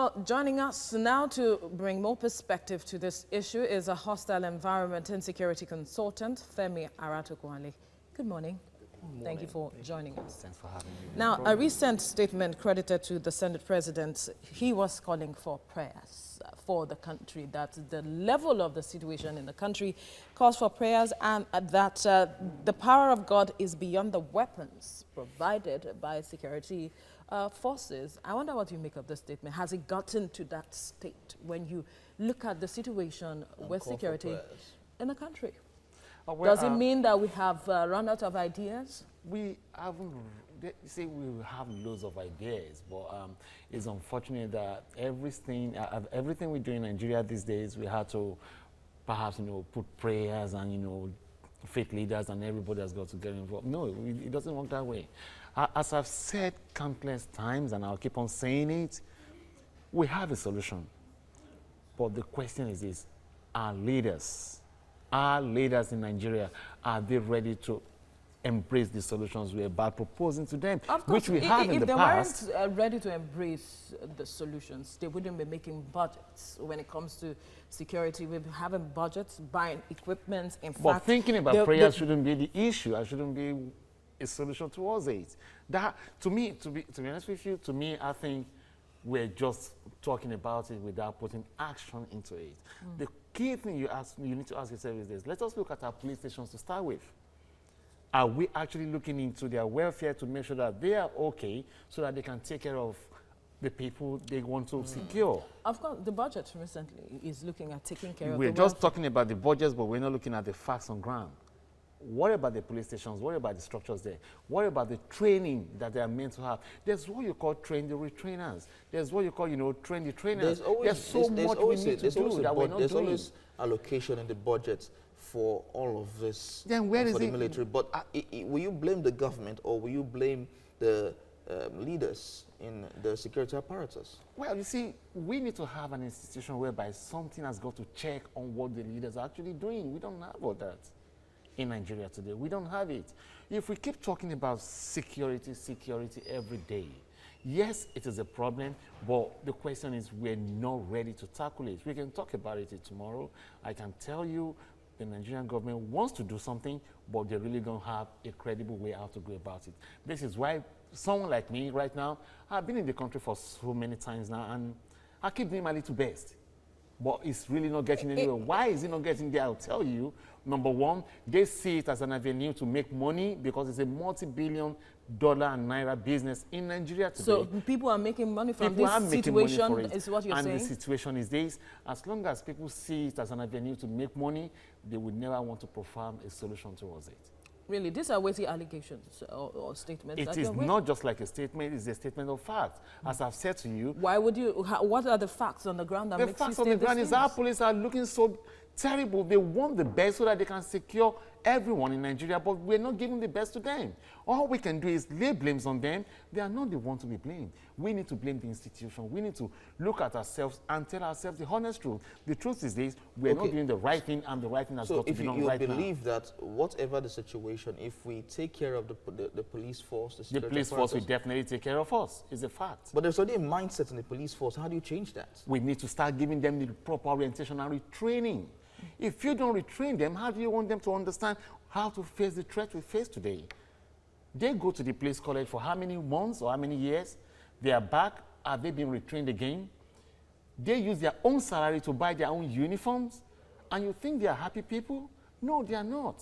Well, joining us now to bring more perspective to this issue is a hostile environment insecurity consultant, Femi Aratukwale. Good morning. Thank you for joining us. Thanks for having me. Now, a recent statement credited to the Senate President, he was calling for prayers for the country, that the level of the situation in the country calls for prayers, and that the power of God is beyond the weapons provided by security forces. I wonder what you make of this statement. Has it gotten to that state when you look at the situation with security in the country? Does it mean that we have run out of ideas? We haven't. See, we have loads of ideas, but it's unfortunate that everything we do in Nigeria these days, we have to perhaps, put prayers and, faith leaders and everybody has got to get involved. No, it doesn't work that way. As I've said countless times, and I'll keep on saying it, we have a solution. But the question is this: our leaders in Nigeria, are they ready to embrace the solutions we're about proposing to them, of course, which we have in the past? If they weren't ready to embrace the solutions, they wouldn't be making budgets. When it comes to security, we're having budgets, buying equipment. In but fact, thinking about prayers shouldn't be the issue. I shouldn't be a solution towards it. That, to be honest with you, I think we're just talking about it without putting action into it. The key thing you need to ask yourself is this: let us look at our police stations to start with. Are we actually looking into their welfare to make sure that they are okay, so that they can take care of the people they want to secure? Of course, the budget recently is looking at taking care of the We're just talking about the budgets, but we're not looking at the facts on ground. What about the police stations? What about the structures there? What about the training that they are meant to have? There's what you call train the retrainers. There's what you call, train the trainers. There's so much we need to do that we're not doing. There's always allocation in the budget for all of this, then where is for the military. But will you blame the government, or will you blame the leaders in the security apparatus? Well, you see, we need to have an institution whereby something has got to check on what the leaders are actually doing. We don't have all that in Nigeria today. We don't have it. If we keep talking about security every day, yes, it is a problem, but the question is we're not ready to tackle it. We can talk about it tomorrow. I can tell you the Nigerian government wants to do something, but they really don't have a credible way how to go about it. This is why someone like me right now, I've been in the country for so many times now, and I keep doing my little best. But it's really not getting anywhere. Why is it not getting there? I'll tell you. Number one, they see it as an avenue to make money because it's a multi-billion-dollar and naira business in Nigeria today. So people are making money from this situation, is what you're saying? And the situation is this: as long as people see it as an avenue to make money, they would never want to perform a solution towards it. Really, these are weighty allegations or statements. It is not just like a statement, it's a statement of fact. As I've said to you. Why would you, what are the facts on the ground that makes you say The facts on the ground is our police are looking so terrible. They want the best so that they can secure everyone in Nigeria, but we're not giving the best to them. All we can do is lay blames on them. They are not the ones to be blamed. We need to blame the institution. We need to look at ourselves and tell ourselves the honest truth. The truth is this: we're not doing the right thing, and the right thing has got to be done right now. So if you believe that whatever the situation, if we take care of the police force, the police force will definitely take care of us. It's a fact. But there's already a mindset in the police force. How do you change that? We need to start giving them the proper orientation and retraining. If you don't retrain them, how do you want them to understand how to face the threat we face today? They go to the police college for how many months or how many years? They are back. Are they being retrained again? They use their own salary to buy their own uniforms. And you think they are happy people? No, they are not.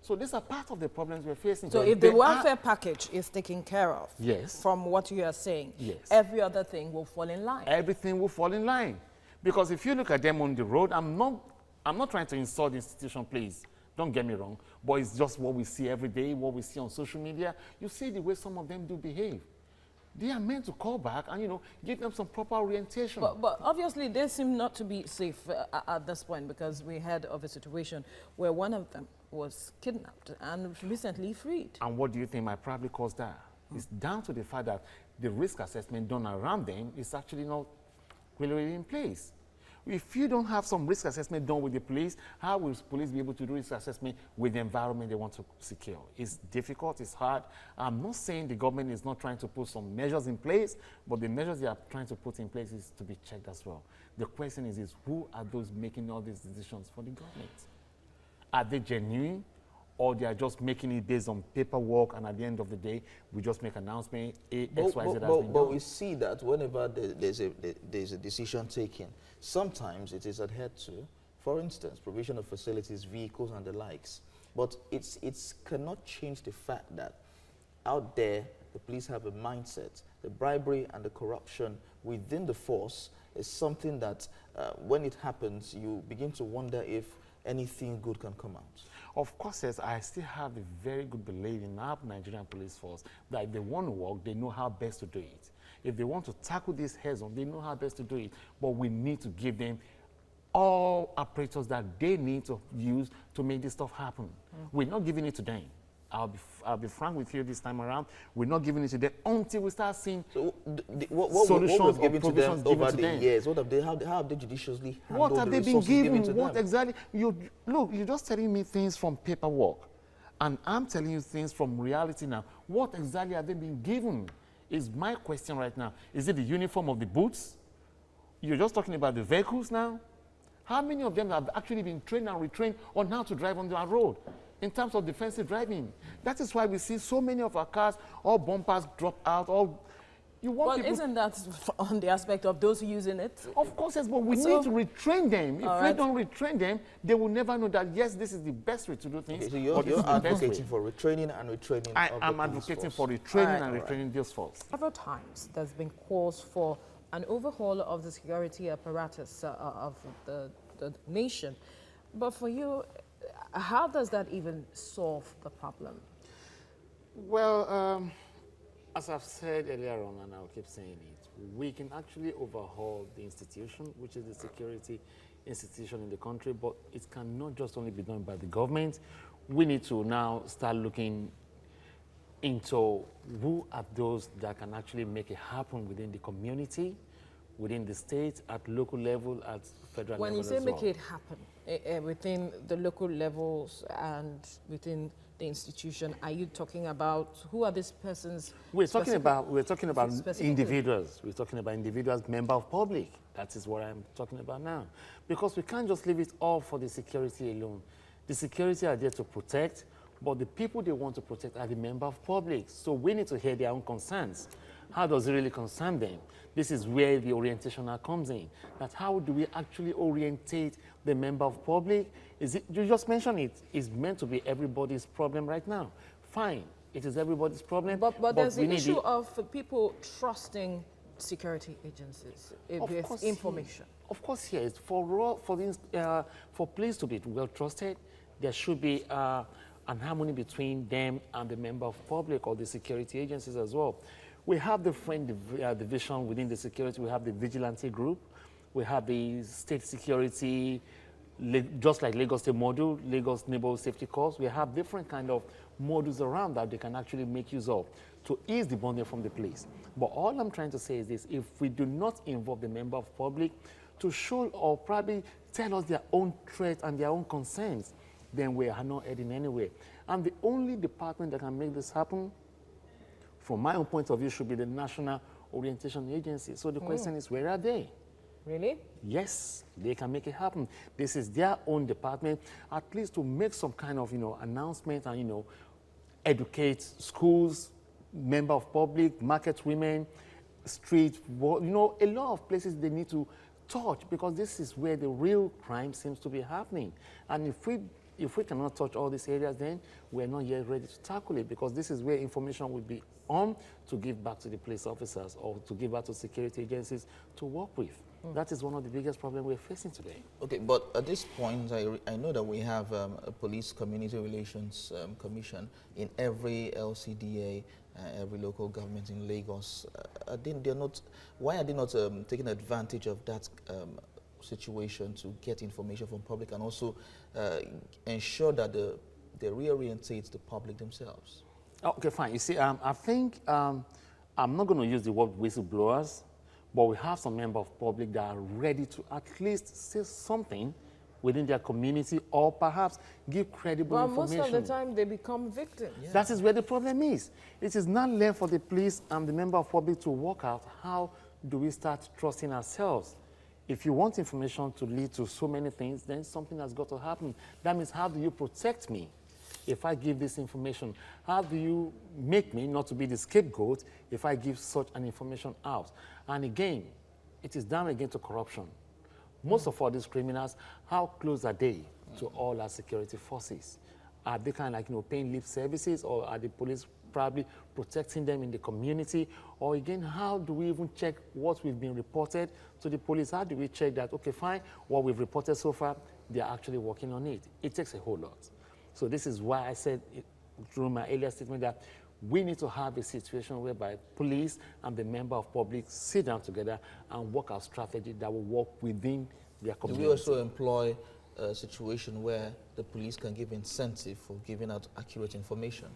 So these are part of the problems we're facing. So if the welfare package is taken care of, yes, from what you are saying, yes, every other thing will fall in line. Everything will fall in line. Because if you look at them on the road, I'm not trying to insult the institution, please. Don't get me wrong. But it's just what we see every day, what we see on social media. You see the way some of them do behave. They are meant to call back and, give them some proper orientation. But obviously, they seem not to be safe at this point, because we heard of a situation where one of them was kidnapped and recently freed. And what do you think might probably cause that? It's down to the fact that the risk assessment done around them is actually not really in place. If you don't have some risk assessment done with the police, how will police be able to do risk assessment with the environment they want to secure? It's difficult, it's hard. I'm not saying the government is not trying to put some measures in place, but the measures they are trying to put in place is to be checked as well. The question is who are those making all these decisions for the government? Are they genuine? Or they are just making it based on paperwork, and at the end of the day, we just make announcement, X, Y, Z has been done. But we see that whenever there's a decision taken, sometimes it is adhered to. For instance, provision of facilities, vehicles, and the likes. But it's cannot change the fact that out there, the police have a mindset. The bribery and the corruption within the force is something that, when it happens, you begin to wonder if anything good can come out. Of course, yes, I still have a very good belief in our Nigerian police force that if they want to work, they know how best to do it. If they want to tackle this heads-on, they know how best to do it. But we need to give them all apparatus that they need to use to make this stuff happen. We're not giving it to them. I'll be frank with you this time around. We're not giving it to them until we start seeing solutions what or provisions over given to the them. years? How have they judiciously handled What have the they been resources given given? to What them? exactly? Look, you're just telling me things from paperwork, and I'm telling you things from reality now. What exactly have they been given is my question right now. Is it the uniform of the boots? You're just talking about the vehicles now? How many of them have actually been trained and retrained on how to drive on our road in terms of defensive driving? That is why we see so many of our cars, all bumpers drop out, all... Well, isn't that on the aspect of those using it? Of course, yes, but we need to retrain them. If we don't retrain them, they will never know that, yes, this is the best way to do things. Okay, so you're advocating for retraining and retraining. I am advocating for retraining and retraining this force. Several times there's been calls for an overhaul of the security apparatus of the nation. But for you, how does that even solve the problem? Well, as I've said earlier on, and I'll keep saying it, we can actually overhaul the institution, which is the security institution in the country, but it cannot just only be done by the government. We need to now start looking into who are those that can actually make it happen within the community, within the state, at local level, at federal level. When you say as make well. it happen, within the local levels and within the institution, are you talking about who are these persons? We're talking about individuals. We're talking about individuals, member of public. That is what I'm talking about now. Because we can't just leave it all for the security alone. The security are there to protect, but the people they want to protect are the member of public. So we need to hear their own concerns. How does it really concern them? This is where the orientation now comes in. That how do we actually orientate the member of public? Is it, you just mentioned it, it's meant to be everybody's problem right now. Fine, it is everybody's problem. But there's the issue of people trusting security agencies with information. Of course, yes. For police to be well trusted, there should be an harmony between them and the member of public or the security agencies as well. We have different division within the security. We have the vigilante group. We have the state security, just like Lagos State Module, Lagos Neighborhood Safety Corps. We have different kind of modules around that they can actually make use of to ease the bonding from the police. But all I'm trying to say is this: if we do not involve the member of public to show or probably tell us their own threats and their own concerns, then we are not heading anywhere. And the only department that can make this happen, from my own point of view, should be the National Orientation Agency. So the question is, where are they? Really? Yes, they can make it happen. This is their own department, at least to make some kind of, announcement and, educate schools, member of public, market women, street, a lot of places they need to touch, because this is where the real crime seems to be happening. And if we cannot touch all these areas, then we're not yet ready to tackle it, because this is where information will be on to give back to the police officers or to give back to security agencies to work with. That is one of the biggest problems we're facing today. Okay, but at this point, I know that we have a police community relations commission in every LCDA, every local government in Lagos. Why are they not taking advantage of that situation to get information from public and also ensure that they reorientate the public themselves? Okay, fine. You see, I think I'm not going to use the word whistleblowers, But we have some members of public that are ready to at least say something within their community or perhaps give credible information. Most of the time they become victims. Yeah. That is where the problem is. It is not left for the police and the member of public to work out how do we start trusting ourselves. If you want information to lead to so many things, then something has got to happen. That means, how do you protect me if I give this information? How do you make me not to be the scapegoat if I give such an information out? And again, it is down again to corruption. Most of all these criminals, how close are they to all our security forces? Are they kind of like, paying lip services, or are the police probably protecting them in the community? Or again, how do we even check what we've been reported to the police? How do we check that, okay, fine, what we've reported so far, they're actually working on it? It takes a whole lot. So this is why I said through my earlier statement that we need to have a situation whereby police and the member of public sit down together and work out strategy that will work within their community. Do we also employ a situation where the police can give incentive for giving out accurate information?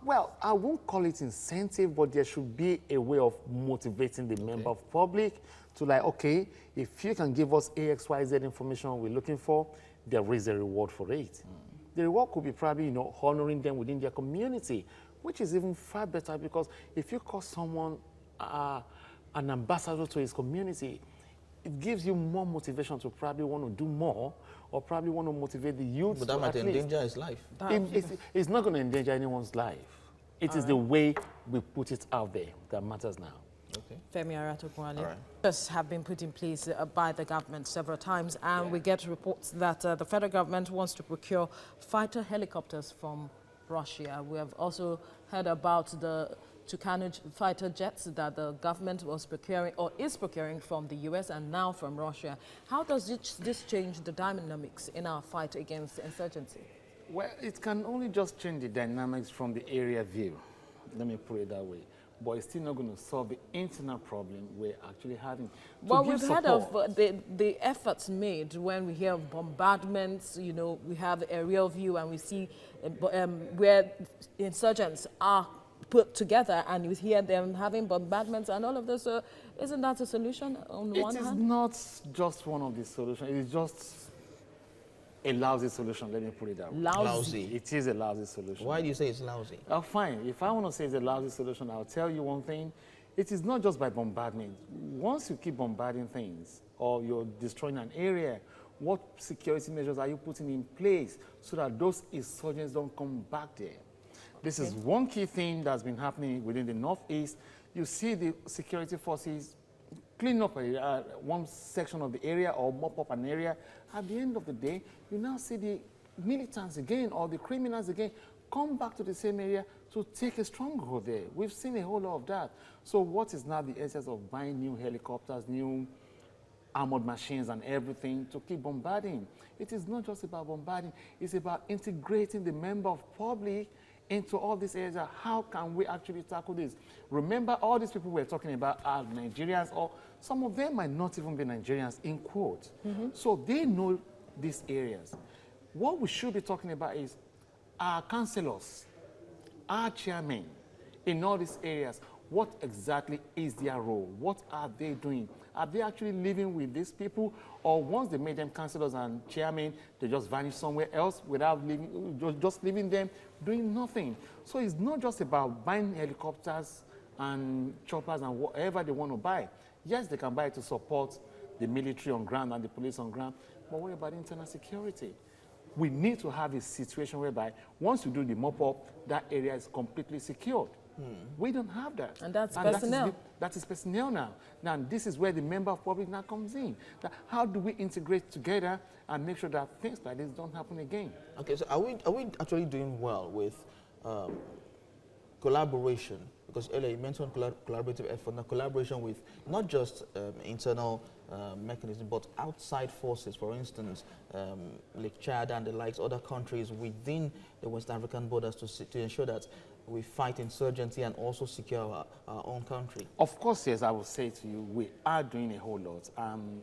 Well, I won't call it incentive, but there should be a way of motivating the member of public to like, okay, if you can give us AXYZ information we're looking for, there is a reward for it. The reward could be probably, honoring them within their community, which is even far better, because if you call someone an ambassador to his community, it gives you more motivation to probably want to do more, or probably want to motivate the youth. But that might endanger his life. It's not going to endanger anyone's life. It is the way we put it out there that matters now. Okay. Femi Aratokunle. This have been put in place by the government several times, and we get reports that the federal government wants to procure fighter helicopters from Russia. We have also heard about the Tucano fighter jets that the government was procuring or is procuring from the US and now from Russia. How does this change the dynamics in our fight against insurgency? Well, it can only just change the dynamics from the area view. Let me put it that way. But it's still not going to solve the internal problem we're actually having. Well, we've heard of the efforts made when we hear of bombardments. We have aerial view and we see where insurgents are put together, and you hear them having bombardments and all of this. Isn't that a solution on one hand? It is not just one of the solutions. It is just a lousy solution, let me put it that way. Lousy. It is a lousy solution. Why do you say it's lousy? Fine. If I want to say it's a lousy solution, I'll tell you one thing. It is not just by bombardment. Once you keep bombarding things or you're destroying an area, what security measures are you putting in place so that those insurgents don't come back there? This is one key thing that's been happening within the Northeast. You see the security forces clean up one section of the area or mop up an area. At the end of the day, you now see the militants again or the criminals again come back to the same area to take a stronghold there. We've seen a whole lot of that. So what is now the essence of buying new helicopters, new armored machines and everything to keep bombarding? It is not just about bombarding. It's about integrating the member of public into all these areas. How can we actually tackle this? Remember, all these people we're talking about are Nigerians, or some of them might not even be Nigerians, in quote. So they know these areas. What we should be talking about is our councillors, our chairmen in all these areas. What exactly is their role? What are they doing? Are they actually living with these people? Or once they made them councillors and chairmen, they just vanish somewhere else without just leaving them doing nothing? So it's not just about buying helicopters and choppers and whatever they want to buy. Yes, they can buy it to support the military on ground and the police on ground, but what about internal security? We need to have a situation whereby once you do the mop-up, that area is completely secured. We don't have that. And that's personnel. That is personnel now. Now, this is where the member of public now comes in. How do we integrate together and make sure that things like this don't happen again? Okay, so are we actually doing well with collaboration? Because earlier you mentioned collaborative effort, now collaboration with not just internal mechanisms, but outside forces, for instance, like Chad and the likes, other countries within the West African borders to ensure that we fight insurgency and also secure our own country? Of course, yes, I will say to you, we are doing a whole lot.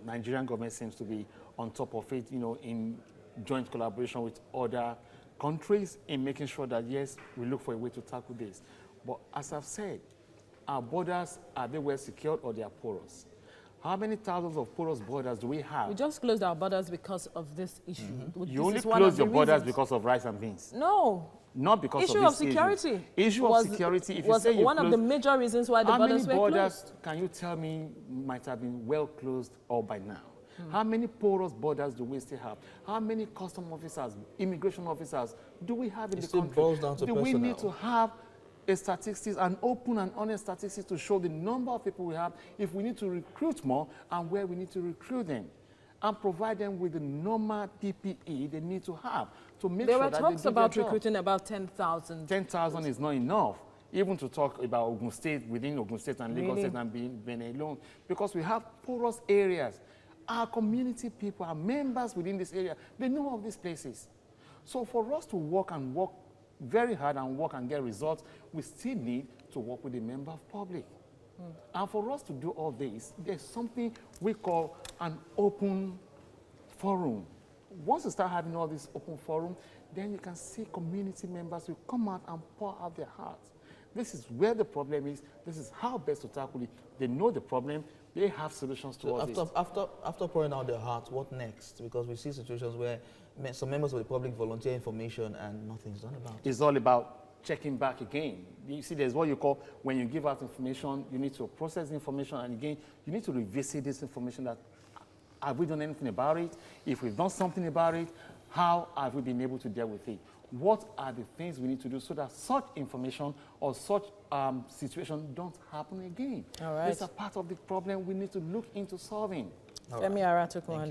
Nigerian government seems to be on top of it, in joint collaboration with other countries in making sure that, yes, we look for a way to tackle this. But as I've said, our borders, are they well secured or they are porous? How many thousands of porous borders do we have? We just closed our borders because of this issue. You only close your borders because of rice and beans. No. Not because issue of of this security. Issue of security. If you was say you one of the major reasons why the borders were how many borders closed. can you tell me might have been well closed all by now? How many porous borders do we still have? How many custom officers, immigration officers do we have in the country? Boils down to do personnel. we need to have a statistics, an open and honest statistics to show the number of people we have, if we need to recruit more and where we need to recruit them, and provide them with the normal PPE they need to have to make There sure were that talks they do about their job. recruiting about 10,000. 10,000 is not enough, even to talk about Ogun State, within Ogun State and Lagos Really? State and Benin alone, because we have porous areas. Our community people, our members within this area, they know of these places. So for us to work very hard and work and get results, we still need to work with the member of public. And for us to do all this, there's something we call an open forum. Once you start having all this open forum, then you can see community members will come out and pour out their hearts. This is where the problem is. This is how best to tackle it. They know the problem. They have solutions towards it. After pouring out their hearts, what next? Because we see situations where some members of the public volunteer information and nothing's done about it. It's all about checking back again. You see, there's what you call, when you give out information, you need to process the information, and again, you need to revisit this information that, have we done anything about it? If we've done something about it, how have we been able to deal with it? What are the things we need to do so that such information or such situation don't happen again? All right. It's a part of the problem we need to look into solving. Femi Aratokunle.